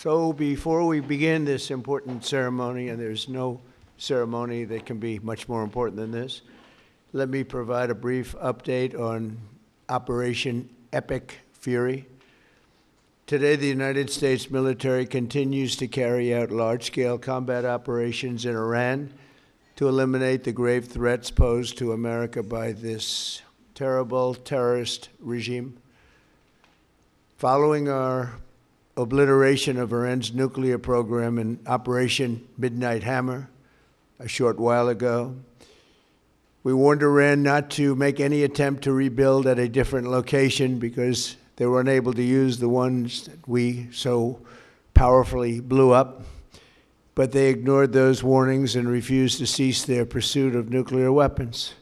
So before we begin this important ceremony, and there's no ceremony that can be much more important than this, let me provide a brief update on Operation Epic Fury. Today, the United States military continues to carry out large-scale combat operations in Iran to eliminate the grave threats posed to America by this terrible terrorist regime. Following our obliteration of Iran's nuclear program in Operation Midnight Hammer a short while ago, we warned Iran not to make any attempt to rebuild at a different location because they were unable to use the ones that we so powerfully blew up. But they ignored those warnings and refused to cease their pursuit of nuclear weapons.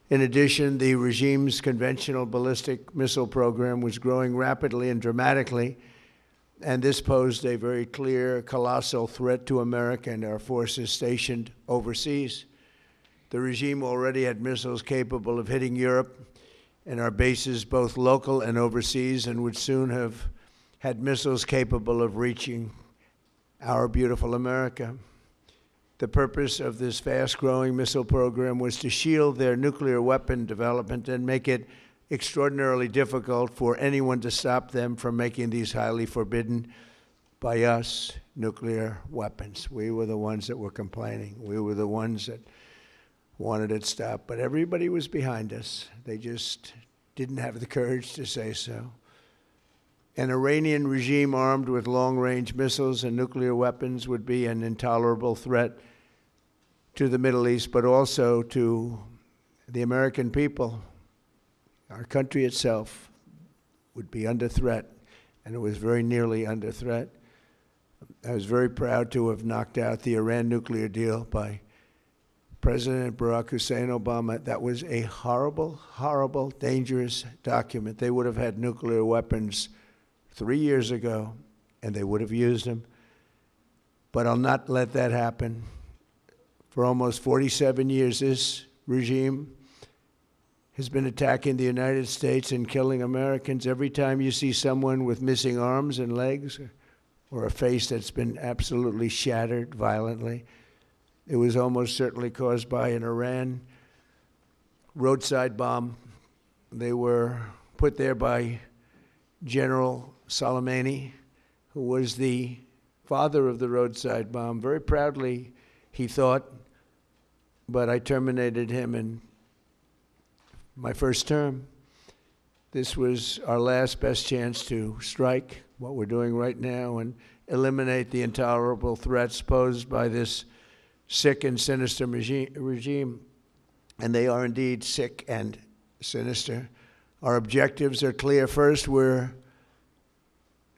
In addition, the regime's conventional ballistic missile program was growing rapidly and dramatically, and this posed a very clear, colossal threat to America and our forces stationed overseas. The regime already had missiles capable of hitting Europe and our bases, both local and overseas, and would soon have had missiles capable of reaching our beautiful America. The purpose of this fast-growing missile program was to shield their nuclear weapon development and make it extraordinarily difficult for anyone to stop them from making these highly forbidden by us nuclear weapons. We were the ones that were complaining. We were the ones that wanted it stopped, but everybody was behind us. They just didn't have the courage to say so. An Iranian regime armed with long-range missiles and nuclear weapons would be an intolerable threat to the Middle East, but also to the American people. Our country itself would be under threat, and it was very nearly under threat. I was very proud to have knocked out the Iran nuclear deal by President Barack Hussein Obama. That was a horrible, horrible, dangerous document. They would have had nuclear weapons 3 years ago, and they would have used them. But I'll not let that happen. For almost 47 years, this regime has been attacking the United States and killing Americans. Every time you see someone with missing arms and legs or a face that's been absolutely shattered violently, it was almost certainly caused by an Iran roadside bomb. They were put there by General Soleimani, who was the father of the roadside bomb. Very proudly, he thought, but I terminated him in my first term. This was our last best chance to strike what we're doing right now and eliminate the intolerable threats posed by this sick and sinister regime. And they are indeed sick and sinister. Our objectives are clear. First, we're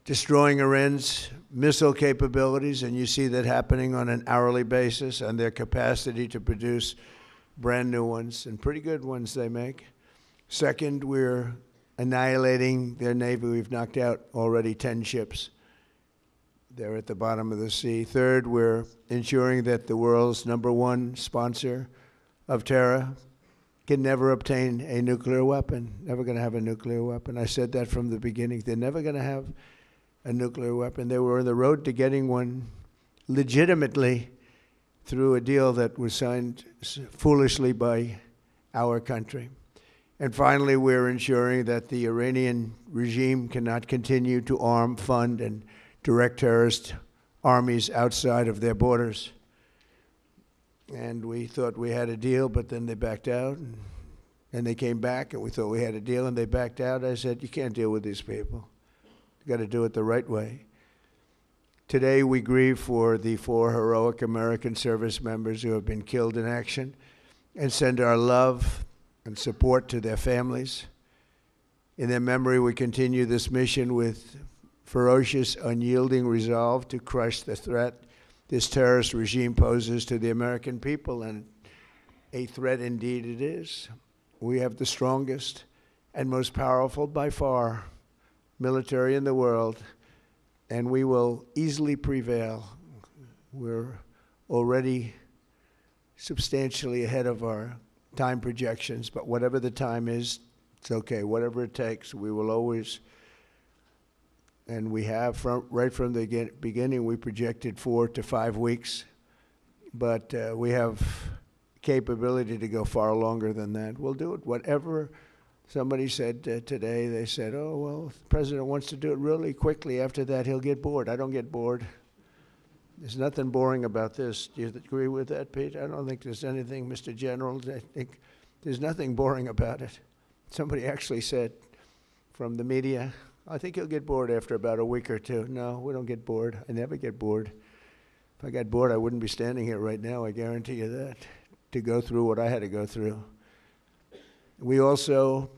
destroying Iran's missile capabilities, and you see that happening on an hourly basis, and their capacity to produce brand new ones, and pretty good ones they make. Second, we're annihilating their navy. We've knocked out already 10 ships. They're at the bottom of the sea. Third, we're ensuring that the world's #1 sponsor of terror can never obtain a nuclear weapon, never going to have a nuclear weapon. I said that from the beginning. They're never going to have a nuclear weapon. They were on the road to getting one legitimately through a deal that was signed foolishly by our country. And finally, we're ensuring that the Iranian regime cannot continue to arm, fund, and direct terrorist armies outside of their borders. And we thought we had a deal, but then they backed out. And they came back, and we thought we had a deal, and they backed out. I said, you can't deal with these people. You got to do it the right way. Today, we grieve for the 4 heroic American service members who have been killed in action and send our love and support to their families. In their memory, we continue this mission with ferocious, unyielding resolve to crush the threat this terrorist regime poses to the American people, and a threat indeed it is. We have the strongest and most powerful by far military in the world, and we will easily prevail. We're already substantially ahead of our time projections, but whatever the time is, it's okay. Whatever it takes, we will always And we have, right from the beginning, we projected 4 to 5 weeks. But we have capability to go far longer than that. We'll do it. Whatever somebody said today, they said, oh, well, if the president wants to do it really quickly. After that, he'll get bored. I don't get bored. There's nothing boring about this. Do you agree with that, Pete? I don't think there's anything, Mr. General. I think there's nothing boring about it. Somebody actually said from the media, I think he'll get bored after about a week or two. No, we don't get bored. I never get bored. If I got bored, I wouldn't be standing here right now, I guarantee you that, to go through what I had to go through. We also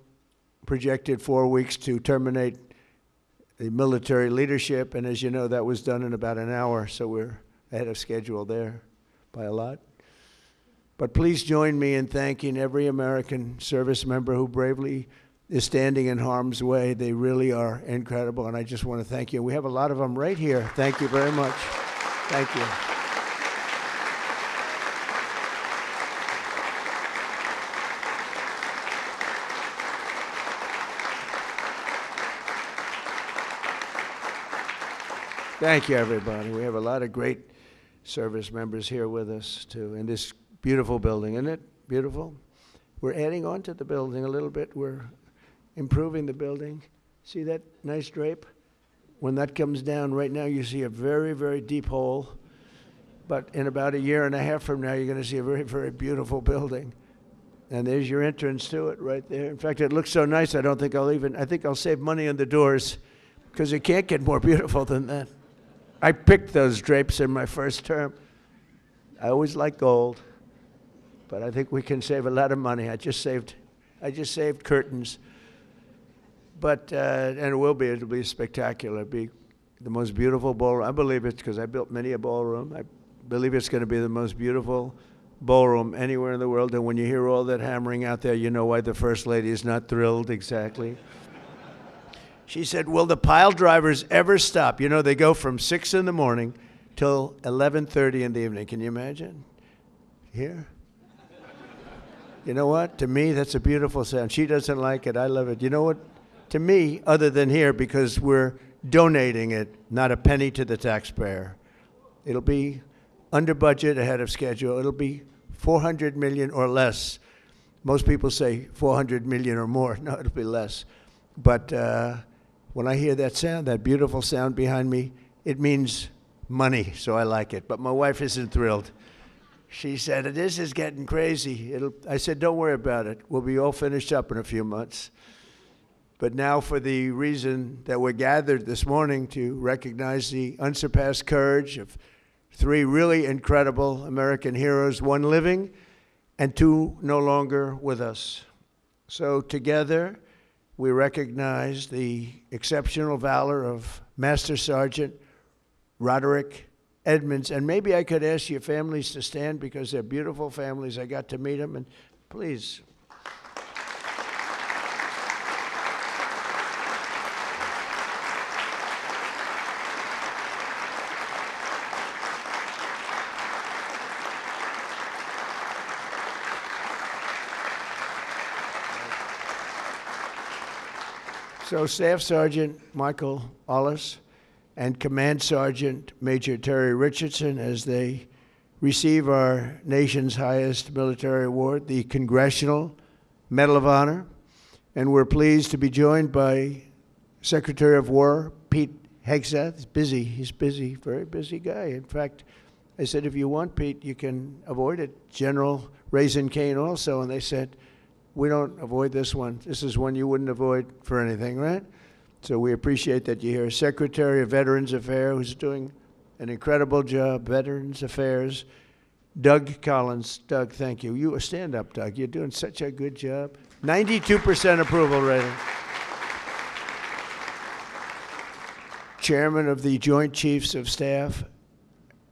projected 4 weeks to terminate the military leadership, and as you know, that was done in about an hour, so we're ahead of schedule there by a lot. But please join me in thanking every American service member who bravely is standing in harm's way. They really are incredible, and I just want to thank you. We have a lot of them right here. Thank you very much. Thank you. Thank you, everybody. We have a lot of great service members here with us, too, in this beautiful building. Isn't it beautiful? We're adding on to the building a little bit. We're improving the building. See that nice drape? When that comes down, right now you see a very, very deep hole. But in about a year and a half from now, you're going to see a very, very beautiful building. And there's your entrance to it right there. In fact, it looks so nice, I think I'll save money on the doors, because it can't get more beautiful than that. I picked those drapes in my first term. I always like gold, but I think we can save a lot of money. I just saved curtains. But, and it'll be spectacular. It'll be the most beautiful ballroom. I believe it because I built many a ballroom. I believe it's going to be the most beautiful ballroom anywhere in the world. And when you hear all that hammering out there, you know why the First Lady is not thrilled exactly. She said, will the pile drivers ever stop? You know, they go from 6 in the morning till 11:30 in the evening. Can you imagine? Here? You know what? To me, that's a beautiful sound. She doesn't like it. I love it. You know what? To me, other than here, because we're donating it, not a penny to the taxpayer. It'll be under budget, ahead of schedule. It'll be $400 million or less. Most people say $400 million or more. No, it'll be less. But when I hear that sound, that beautiful sound behind me, it means money, so I like it. But my wife isn't thrilled. She said, this is getting crazy. I said, don't worry about it. We'll be all finished up in a few months. But now for the reason that we're gathered this morning to recognize the unsurpassed courage of 3 really incredible American heroes, 1 living and 2 no longer with us. So together, we recognize the exceptional valor of Master Sergeant Roderick Edmonds. And maybe I could ask your families to stand because they're beautiful families. I got to meet them, and please. So Staff Sergeant Michael Ollis and Command Sergeant Major Terry Richardson, as they receive our nation's highest military award, the Congressional Medal of Honor. And we're pleased to be joined by Secretary of War Pete Hegseth. He's busy, very busy guy. In fact, I said, if you want, Pete, you can avoid it. General Raisin Kane also, and they said, we don't avoid this one. This is one you wouldn't avoid for anything, right? So we appreciate that you're here. Secretary of Veterans Affairs, who's doing an incredible job, Veterans Affairs, Doug Collins. Doug, thank you. You stand up, Doug. You're doing such a good job. 92% approval rating. Chairman of the Joint Chiefs of Staff,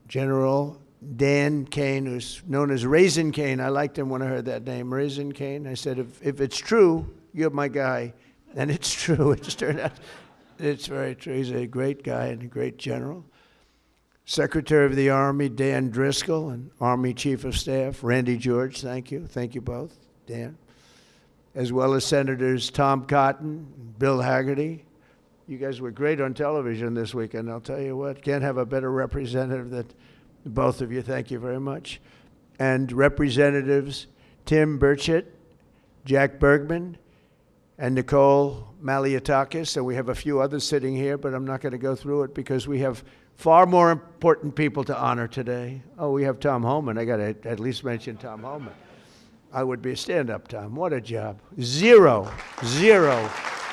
General Dan Kane, who's known as Raisin Kane. I liked him when I heard that name, Raisin Kane. I said, if it's true, you're my guy. And it's true. It just turned out it's very true. He's a great guy and a great general. Secretary of the Army, Dan Driscoll, and Army Chief of Staff, Randy George. Thank you. Thank you both, Dan. As well as Senators Tom Cotton, Bill Hagerty, You guys were great on television this weekend, I'll tell you what. Can't have a better representative than both of you. Thank you very much. And Representatives Tim Burchett, Jack Bergman, and Nicole Malliotakis. And we have a few others sitting here, but I'm not going to go through it because we have far more important people to honor today. Oh, we have Tom Homan. I got to at least mention Tom Homan. I would be a stand-up, Tom. What a job. Zero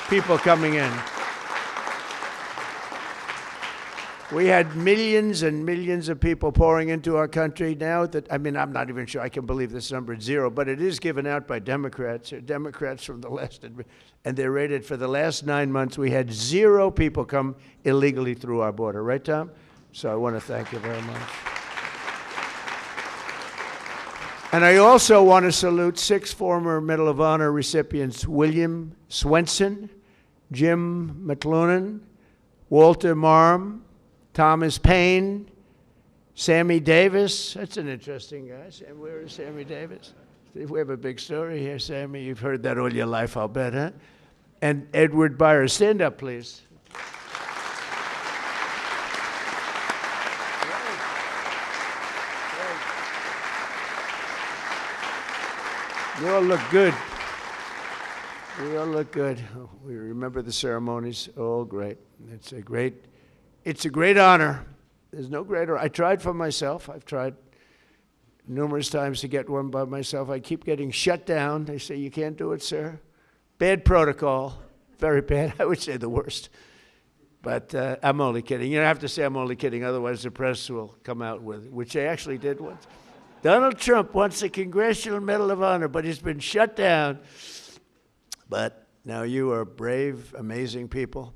people coming in. We had millions and millions of people pouring into our country now that, I mean, I'm not even sure I can believe this number is zero, but it is given out by Democrats. They're Democrats from the left, and they're rated for the last 9 months. We had 0 people come illegally through our border. Right, Tom? So I want to thank you very much. And I also want to salute 6 former Medal of Honor recipients: William Swenson, Jim McLuhan, Walter Marm, Thomas Payne, Sammy Davis. That's an interesting guy. Where is Sammy Davis? We have a big story here, Sammy. You've heard that all your life, I'll bet, huh? And Edward Byers. Stand up, please. You all look good. We all look good. We remember the ceremonies. All great. It's a great honor. There's no greater. I tried for myself. I've tried numerous times to get one by myself. I keep getting shut down. They say, you can't do it, sir. Bad protocol. Very bad. I would say the worst. But I'm only kidding. You don't have to say I'm only kidding. Otherwise, the press will come out with it, which they actually did once. Donald Trump wants a Congressional Medal of Honor, but he's been shut down. But now you are brave, amazing people.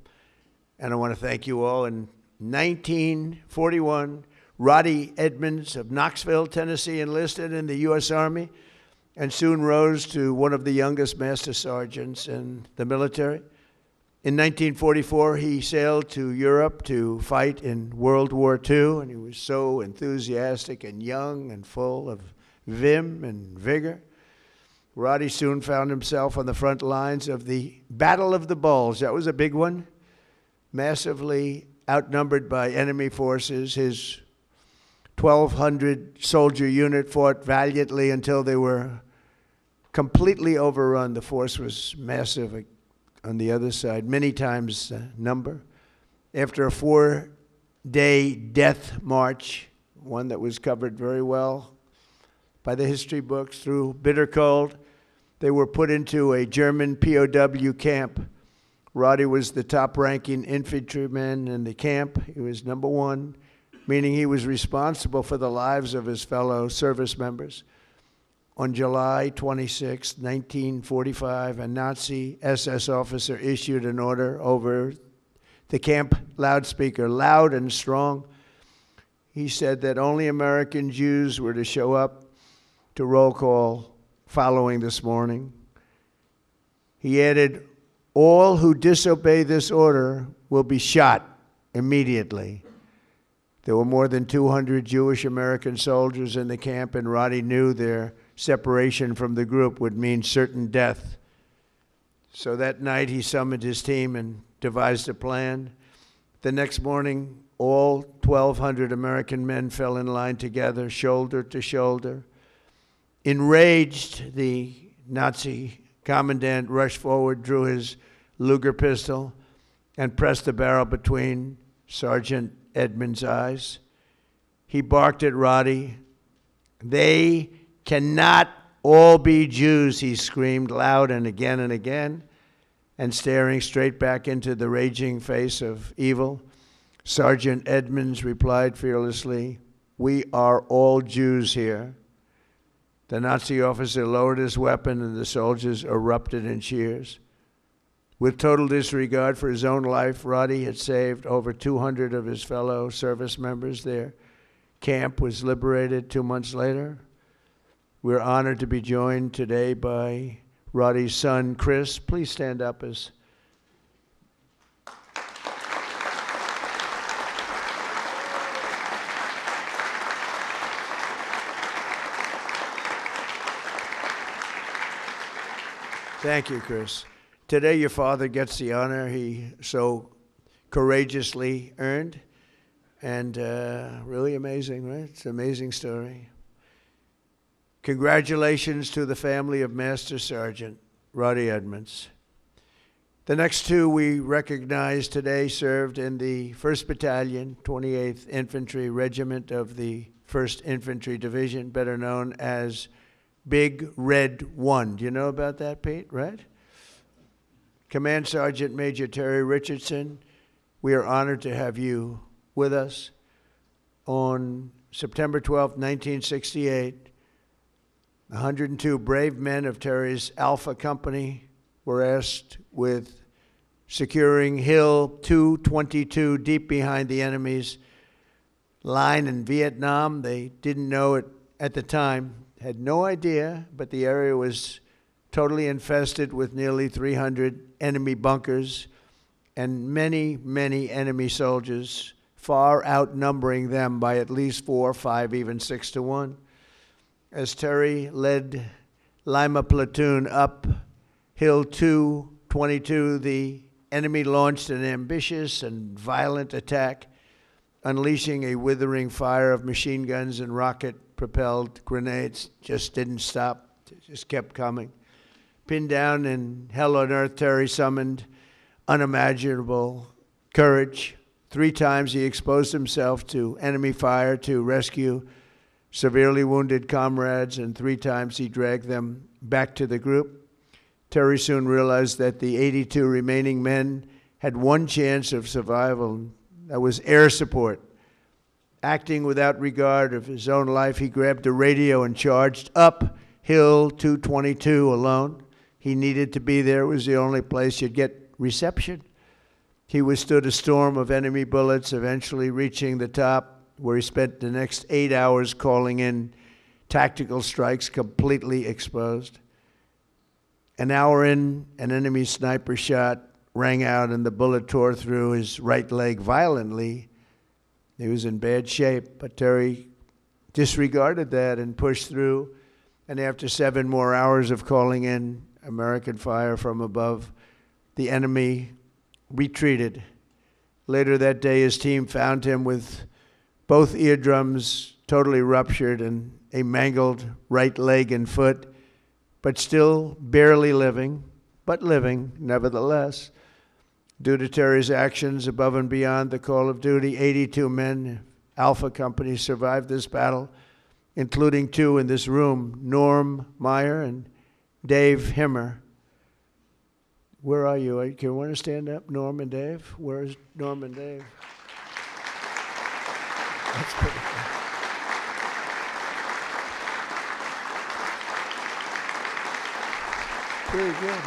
And I want to thank you all. In 1941, Roddy Edmonds of Knoxville, Tennessee, enlisted in the U.S. Army and soon rose to one of the youngest master sergeants in the military. In 1944, he sailed to Europe to fight in World War II, and he was so enthusiastic and young and full of vim and vigor. Roddy soon found himself on the front lines of the Battle of the Bulge. That was a big one, massively outnumbered by enemy forces. His 1,200 soldier unit fought valiantly until they were completely overrun. The force was massive on the other side, many times the number. After a 4-day death march, one that was covered very well by the history books, through bitter cold, they were put into a German POW camp. Roddy was the top-ranking infantryman in the camp. He was number 1, meaning he was responsible for the lives of his fellow service members. On July 26, 1945, a Nazi SS officer issued an order over the camp loudspeaker, loud and strong. He said that only American Jews were to show up to roll call following this morning. He added, all who disobey this order will be shot immediately. There were more than 200 Jewish American soldiers in the camp, and Roddy knew their separation from the group would mean certain death. So that night he summoned his team and devised a plan. The next morning, all 1,200 American men fell in line together, shoulder to shoulder. Enraged, the Nazi commandant rushed forward, drew his Luger pistol, and pressed the barrel between Sergeant Edmonds' eyes. He barked at Roddy. They cannot all be Jews, he screamed loud and again, and staring straight back into the raging face of evil, Sergeant Edmonds replied fearlessly, we are all Jews here. The Nazi officer lowered his weapon and the soldiers erupted in cheers. With total disregard for his own life, Roddy had saved over 200 of his fellow service members. Their camp was liberated 2 months later. We're honored to be joined today by Roddy's son, Chris. Please stand up as Thank you, Chris. Today your father gets the honor. He so courageously earned. And really amazing, right? It's an amazing story. Congratulations to the family of Master Sergeant Roddy Edmonds. The next two we recognize today served in the 1st Battalion, 28th Infantry Regiment of the 1st Infantry Division, better known as Big Red 1. Do you know about that, Pete, right? Command Sergeant Major Terry Richardson, we are honored to have you with us. On September 12, 1968, 102 brave men of Terry's Alpha Company were asked with securing Hill 222 deep behind the enemy's line in Vietnam. They didn't know it at the time, had no idea, but the area was totally infested with nearly 300 enemy bunkers and many, many enemy soldiers, far outnumbering them by at least 4, 5, even 6 to 1. As Terry led Lima Platoon up Hill 222, the enemy launched an ambitious and violent attack, unleashing a withering fire of machine guns and rocket-propelled grenades. Just didn't stop, just kept coming. Pinned down in hell on earth, Terry summoned unimaginable courage. 3 times he exposed himself to enemy fire to rescue severely wounded comrades, and 3 times he dragged them back to the group. Terry soon realized that the 82 remaining men had one chance of survival, and that was air support. Acting without regard of his own life, he grabbed a radio and charged up Hill 222 alone. He needed to be there. It was the only place you'd get reception. He withstood a storm of enemy bullets, eventually reaching the top, where he spent the next 8 hours calling in tactical strikes, completely exposed. An hour in, an enemy sniper shot rang out and the bullet tore through his right leg violently. He was in bad shape, but Terry disregarded that and pushed through. And after 7 more hours of calling in American fire from above, the enemy retreated. Later that day, his team found him with both eardrums totally ruptured and a mangled right leg and foot, but still barely living, but living nevertheless. Due to Terry's actions above and beyond the call of duty, 82 men, Alpha Company, survived this battle, including 2 in this room, Norm Meyer and Dave Himmer. Where are you? Can you want to stand up, Norm and Dave? Where's Norm and Dave? That's pretty good. Pretty good.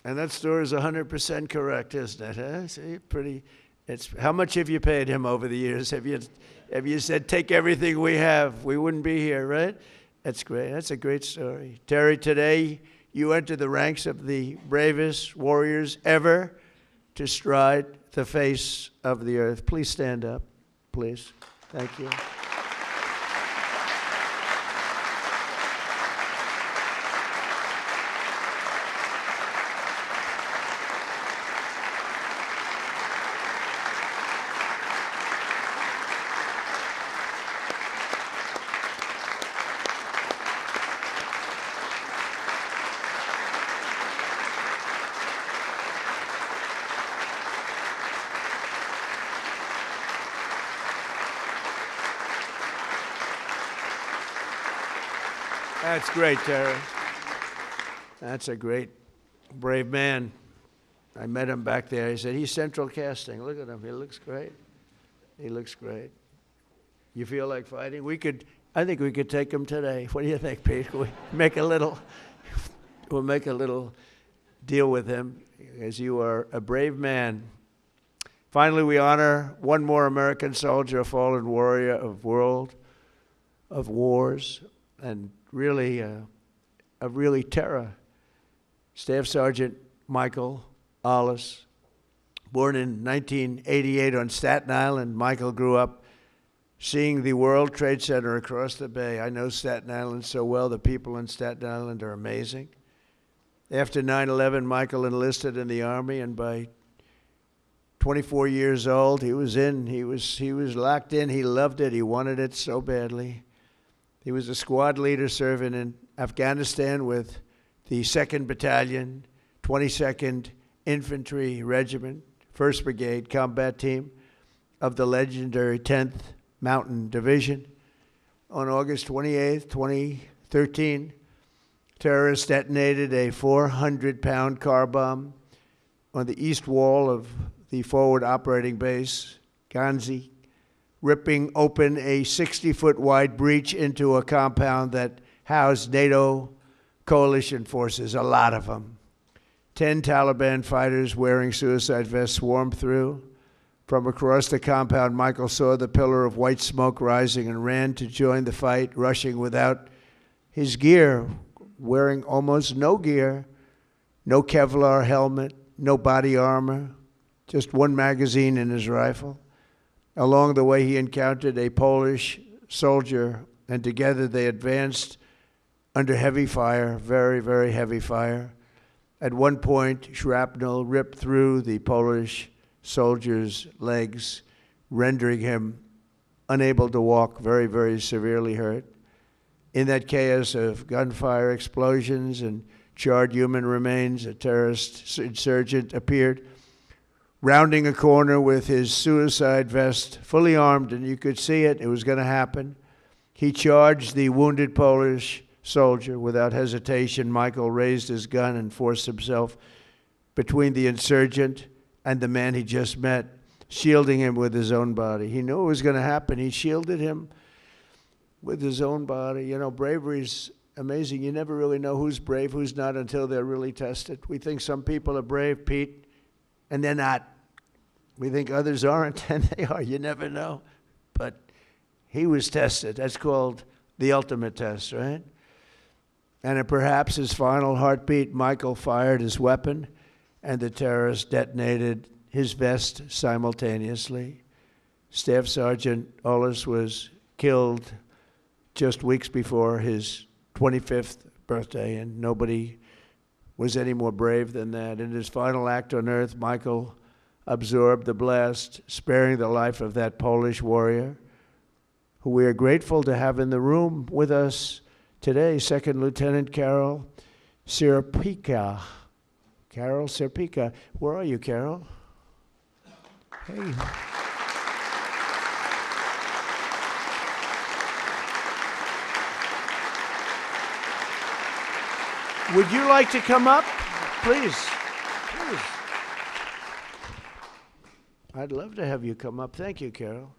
And that story is 100% correct, isn't it? Huh? See, pretty. It's how much have you paid him over the years? Have you said take everything we have? We wouldn't be here, right? That's great. That's a great story, Terry. Today you enter the ranks of the bravest warriors ever to stride the face of the earth. Please stand up, please. Thank you. That's great, Terry. That's a great, brave man. I met him back there. He said, he's central casting. Look at him. He looks great. He looks great. You feel like fighting? I think we could take him today. What do you think, Pete? We'll make a little deal with him, as you are a brave man. Finally, we honor one more American soldier, a fallen warrior of wars, and really terror. Staff Sergeant Michael Ollis, born in 1988 on Staten Island. Michael grew up seeing the World Trade Center across the bay. I know Staten Island so well. The people in Staten Island are amazing. After 9/11, Michael enlisted in the Army, and by 24 years old, he was in. He was locked in. He loved it. He wanted it so badly. He was a squad leader serving in Afghanistan with the 2nd Battalion, 22nd Infantry Regiment, 1st Brigade Combat Team of the legendary 10th Mountain Division. On August 28, 2013, terrorists detonated a 400-pound car bomb on the east wall of the forward operating base, Ganzi, ripping open a 60-foot wide breach into a compound that housed NATO coalition forces, a lot of them. 10 Taliban fighters wearing suicide vests swarmed through. From across the compound, Michael saw the pillar of white smoke rising and ran to join the fight, rushing without his gear, wearing almost no gear, no Kevlar helmet, no body armor, just one magazine in his rifle. Along the way, he encountered a Polish soldier, and together they advanced under heavy fire, very, very heavy fire. At one point, shrapnel ripped through the Polish soldier's legs, rendering him unable to walk, very, very severely hurt. In that chaos of gunfire, explosions, and charred human remains, a terrorist insurgent appeared, rounding a corner with his suicide vest, fully armed, and you could see it. It was going to happen. He charged the wounded Polish soldier without hesitation. Michael raised his gun and forced himself between the insurgent and the man he just met, shielding him with his own body. He knew it was going to happen. He shielded him with his own body. You know, bravery's amazing. You never really know who's brave, who's not, until they're really tested. We think some people are brave, Pete, and they're not. We think others aren't, and they are. You never know. But he was tested. That's called the ultimate test, right? And at perhaps his final heartbeat, Michael fired his weapon, and the terrorist detonated his vest simultaneously. Staff Sergeant Ollis was killed just weeks before his 25th birthday, and nobody was any more brave than that. In his final act on earth, Michael absorbed the blast, sparing the life of that Polish warrior, who we are grateful to have in the room with us today, Second Lieutenant Carol Sierpika. Carol Sierpika. Where are you, Carol? Hey. Would you like to come up? Please. Please. I'd love to have you come up. Thank you, Carol.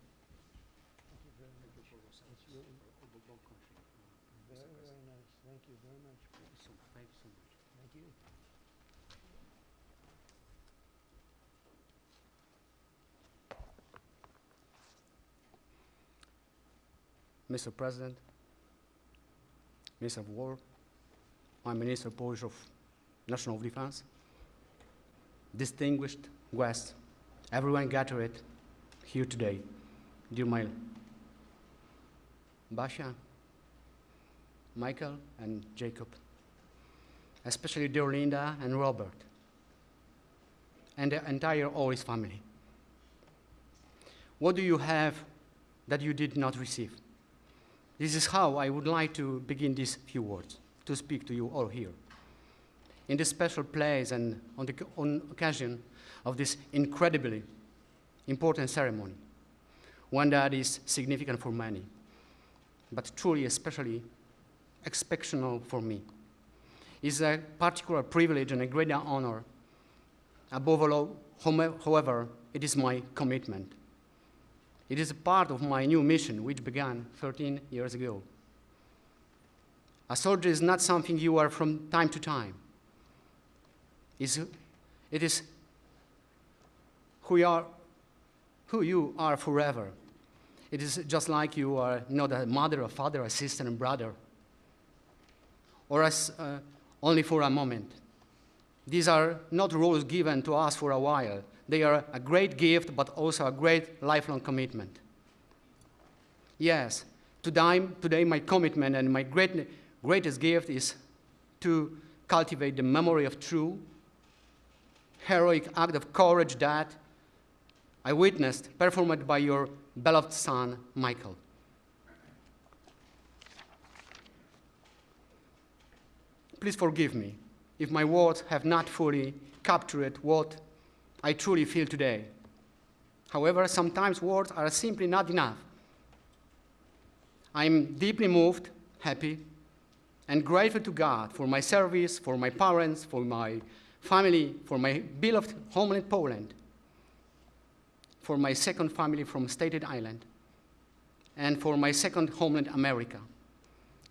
Mr. President, Minister of War, my Minister Polish of National Defense, distinguished guests, everyone gathered here today, dear my Basia, Michael, and Jacob, especially dear Linda and Robert, and the entire Ollis family. What do you have that you did not receive? This is how I would like to begin these few words, to speak to you all here. In this special place and on occasion of this incredibly important ceremony, one that is significant for many, but truly especially exceptional for me, is a particular privilege and a great honor. Above all, however, it is my commitment. It is a part of my new mission, which began 13 years ago. A soldier is not something you are from time to time. It is who you are forever. It is just like you are not a mother, a father, a sister, and brother, or as only for a moment. These are not roles given to us for a while. They are a great gift, but also a great lifelong commitment. Yes, today my commitment and my greatest gift is to cultivate the memory of true, heroic act of courage that I witnessed performed by your beloved son, Michael. Please forgive me if my words have not fully captured what I truly feel today. However, sometimes words are simply not enough. I am deeply moved, happy, and grateful to God for my service, for my parents, for my family, for my beloved homeland, Poland, for my second family from Staten Island, and for my second homeland, America.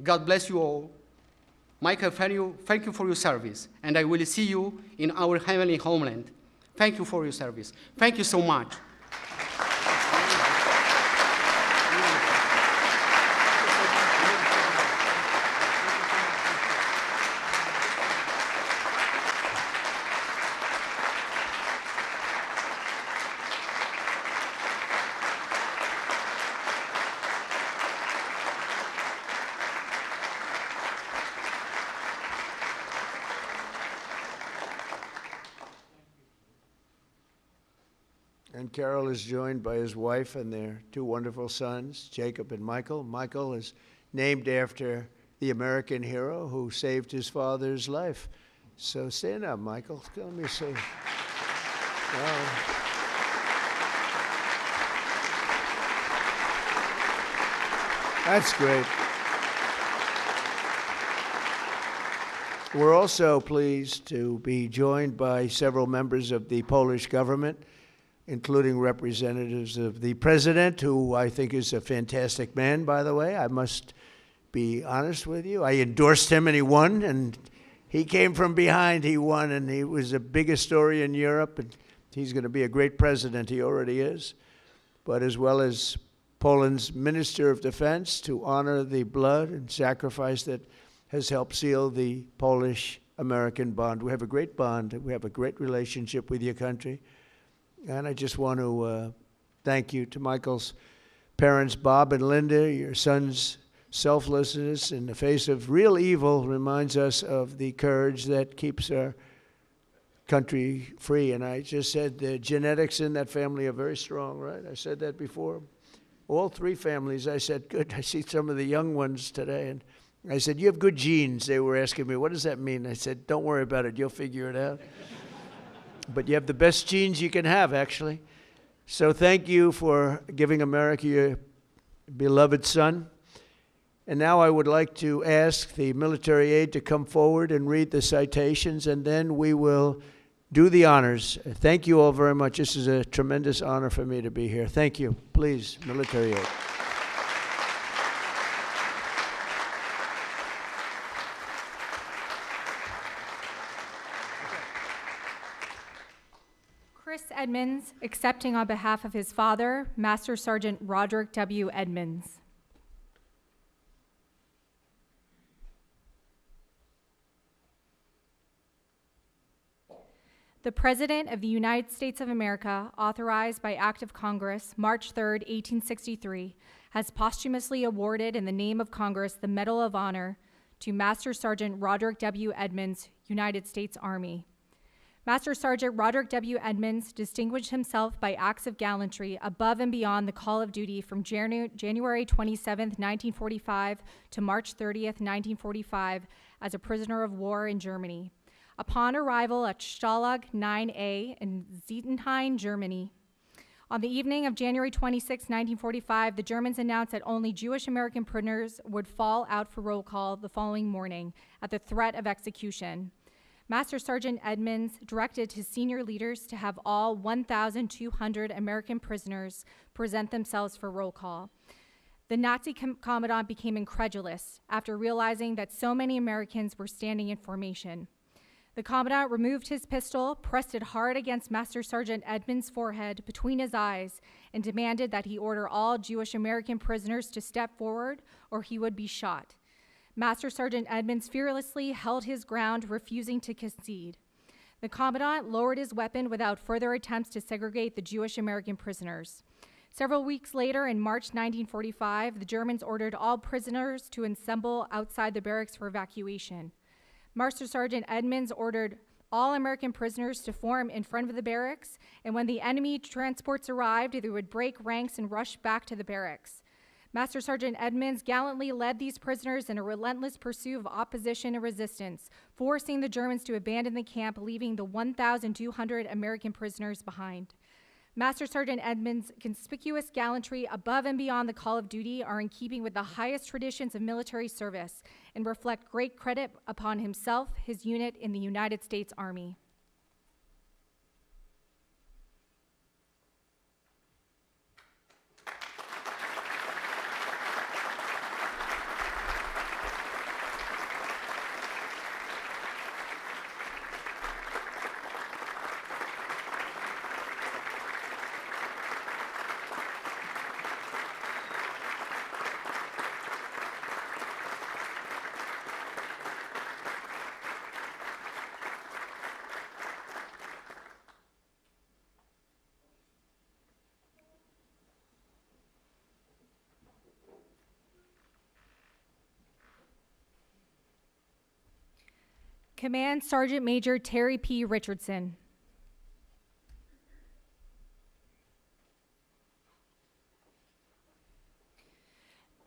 God bless you all. Michael, thank you for your service, and I will see you in our heavenly homeland. Thank you for your service. Thank you so much. And Carol is joined by his wife and their two wonderful sons, Jacob and Michael. Michael is named after the American hero who saved his father's life. So stand up, Michael. Let me see. Wow. That's great. We're also pleased to be joined by several members of the Polish government, including representatives of the president, who I think is a fantastic man, by the way. I must be honest with you. I endorsed him and he won, and he came from behind, he won, and he was the biggest story in Europe, and he's going to be a great president. He already is. But as well as Poland's Minister of Defense, to honor the blood and sacrifice that has helped seal the Polish-American bond. We have a great bond. We have a great relationship with your country. And I just want to thank you to Michael's parents, Bob and Linda. Your son's selflessness in the face of real evil reminds us of the courage that keeps our country free. And I just said the genetics in that family are very strong, right? I said that before. All three families, I said, good. I see some of the young ones today. And I said, you have good genes. They were asking me, what does that mean? I said, don't worry about it. You'll figure it out. But you have the best genes you can have, actually. So thank you for giving America your beloved son. And now I would like to ask the military aide to come forward and read the citations, and then we will do the honors. Thank you all very much. This is a tremendous honor for me to be here. Thank you. Please, military aide. Edmonds, accepting on behalf of his father, Master Sergeant Roderick W. Edmonds. The President of the United States of America, authorized by Act of Congress, March 3, 1863, has posthumously awarded in the name of Congress the Medal of Honor to Master Sergeant Roderick W. Edmonds, United States Army. Master Sergeant Roderick W. Edmonds distinguished himself by acts of gallantry above and beyond the call of duty from January 27, 1945 to March 30, 1945 as a prisoner of war in Germany. Upon arrival at Stalag 9A in Zietenhain, Germany, on the evening of January 26, 1945, the Germans announced that only Jewish American prisoners would fall out for roll call the following morning at the threat of execution. Master Sergeant Edmonds directed his senior leaders to have all 1,200 American prisoners present themselves for roll call. The Nazi commandant became incredulous after realizing that so many Americans were standing in formation. The commandant removed his pistol, pressed it hard against Master Sergeant Edmonds' forehead between his eyes, and demanded that he order all Jewish American prisoners to step forward or he would be shot. Master Sergeant Edmonds fearlessly held his ground, refusing to concede. The commandant lowered his weapon without further attempts to segregate the Jewish American prisoners. Several weeks later, in March 1945, the Germans ordered all prisoners to assemble outside the barracks for evacuation. Master Sergeant Edmonds ordered all American prisoners to form in front of the barracks, and when the enemy transports arrived, they would break ranks and rush back to the barracks. Master Sergeant Edmonds gallantly led these prisoners in a relentless pursuit of opposition and resistance, forcing the Germans to abandon the camp, leaving the 1,200 American prisoners behind. Master Sergeant Edmonds' conspicuous gallantry above and beyond the call of duty are in keeping with the highest traditions of military service and reflect great credit upon himself, his unit, in the United States Army. Command Sergeant Major Terry P. Richardson.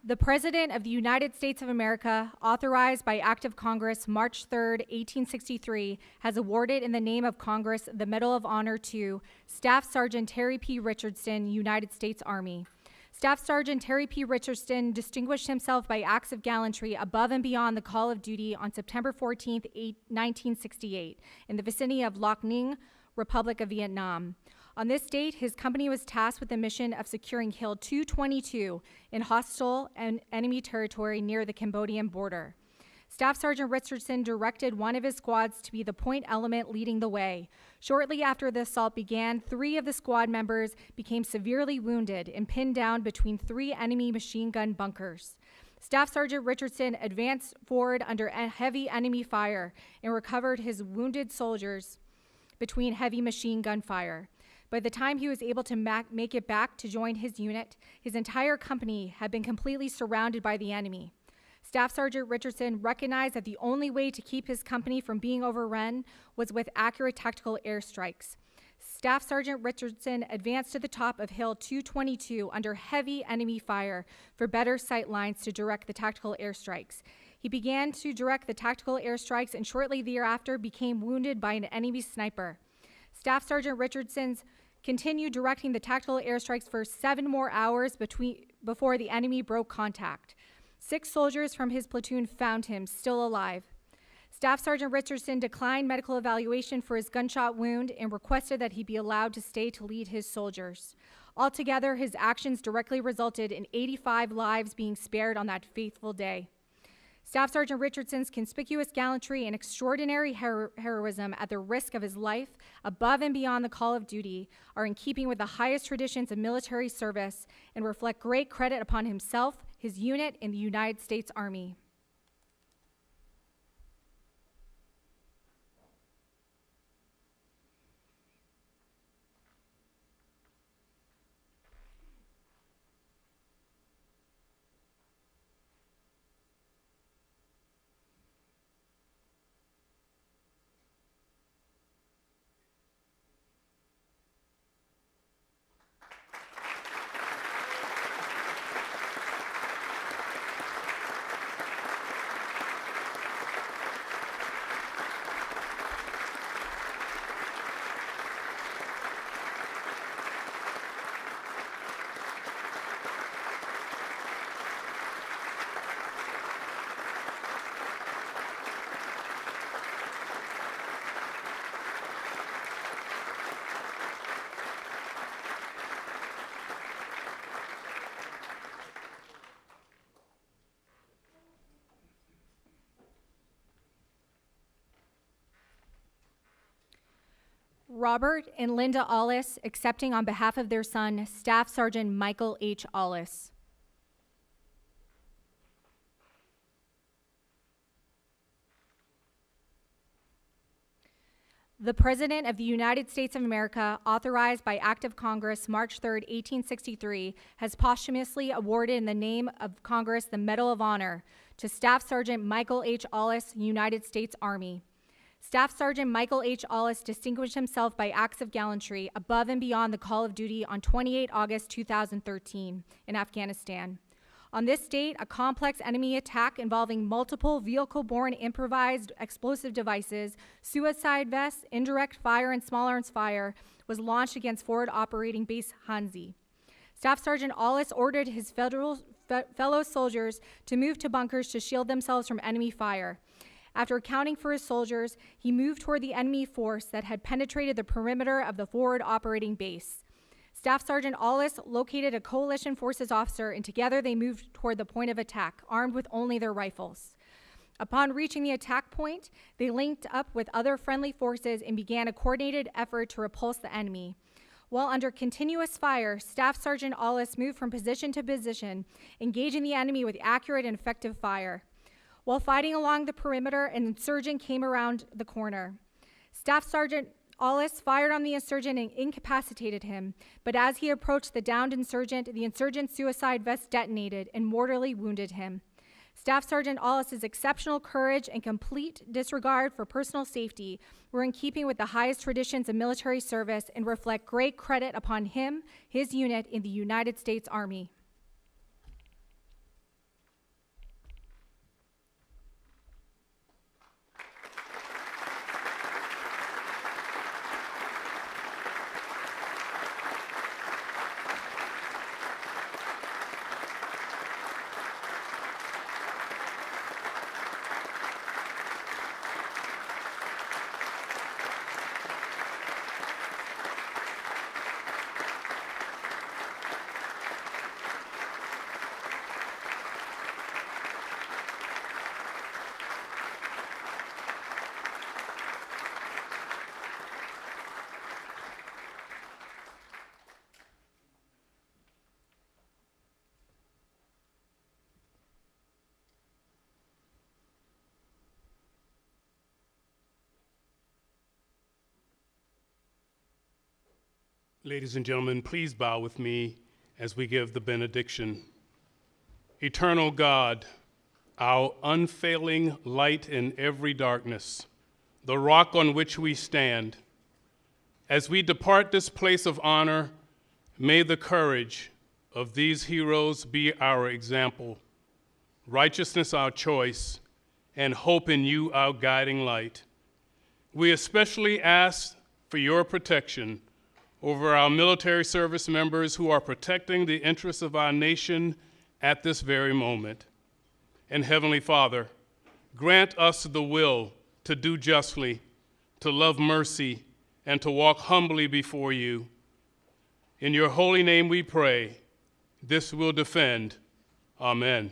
The President of the United States of America, authorized by Act of Congress March 3, 1863, has awarded in the name of Congress the Medal of Honor to Staff Sergeant Terry P. Richardson, United States Army. Staff Sergeant Terry P. Richardson distinguished himself by acts of gallantry above and beyond the call of duty on September 14, 1968, in the vicinity of Loc Ninh, Republic of Vietnam. On this date, his company was tasked with the mission of securing Hill 222 in hostile and enemy territory near the Cambodian border. Staff Sergeant Richardson directed one of his squads to be the point element leading the way. Shortly after the assault began, 3 of the squad members became severely wounded and pinned down between 3 enemy machine gun bunkers. Staff Sergeant Richardson advanced forward under heavy enemy fire and recovered his wounded soldiers between heavy machine gun fire. By the time he was able to make it back to join his unit, his entire company had been completely surrounded by the enemy. Staff Sergeant Richardson recognized that the only way to keep his company from being overrun was with accurate tactical airstrikes. Staff Sergeant Richardson advanced to the top of Hill 222 under heavy enemy fire for better sight lines to direct the tactical airstrikes. He began to direct the tactical airstrikes and shortly thereafter became wounded by an enemy sniper. Staff Sergeant Richardson continued directing the tactical airstrikes for 7 more hours before the enemy broke contact. 6 soldiers from his platoon found him still alive. Staff Sergeant Richardson declined medical evaluation for his gunshot wound and requested that he be allowed to stay to lead his soldiers. Altogether, his actions directly resulted in 85 lives being spared on that fateful day. Staff Sergeant Richardson's conspicuous gallantry and extraordinary heroism at the risk of his life, above and beyond the call of duty, are in keeping with the highest traditions of military service and reflect great credit upon himself, his unit, and the United States Army. Robert and Linda Ollis, accepting on behalf of their son, Staff Sergeant Michael H. Ollis. The President of the United States of America, authorized by Act of Congress, March 3, 1863, has posthumously awarded in the name of Congress the Medal of Honor to Staff Sergeant Michael H. Allis, United States Army. Staff Sergeant Michael H. Allis distinguished himself by acts of gallantry above and beyond the call of duty on 28 August 2013 in Afghanistan. On this date, a complex enemy attack involving multiple vehicle-borne improvised explosive devices, suicide vests, indirect fire, and small arms fire was launched against Forward Operating Base Hanzi. Staff Sergeant Allis ordered his fellow soldiers to move to bunkers to shield themselves from enemy fire. After accounting for his soldiers, he moved toward the enemy force that had penetrated the perimeter of the Forward Operating Base. Staff Sergeant Allis located a coalition forces officer, and together they moved toward the point of attack, armed with only their rifles. Upon reaching the attack point, they linked up with other friendly forces and began a coordinated effort to repulse the enemy. While under continuous fire, Staff Sergeant Allis moved from position to position, engaging the enemy with accurate and effective fire. While fighting along the perimeter, an insurgent came around the corner. Staff Sergeant Allis fired on the insurgent and incapacitated him, but as he approached the downed insurgent, the insurgent's suicide vest detonated and mortally wounded him. Staff Sergeant Allis's exceptional courage and complete disregard for personal safety were in keeping with the highest traditions of military service and reflect great credit upon him, his unit in the United States Army. Ladies and gentlemen, please bow with me as we give the benediction. Eternal God, our unfailing light in every darkness, the rock on which we stand, as we depart this place of honor, may the courage of these heroes be our example, righteousness our choice, and hope in you our guiding light. We especially ask for your protection over our military service members who are protecting the interests of our nation at this very moment. And Heavenly Father, grant us the will to do justly, to love mercy, and to walk humbly before you. In your holy name we pray. This we'll defend. Amen.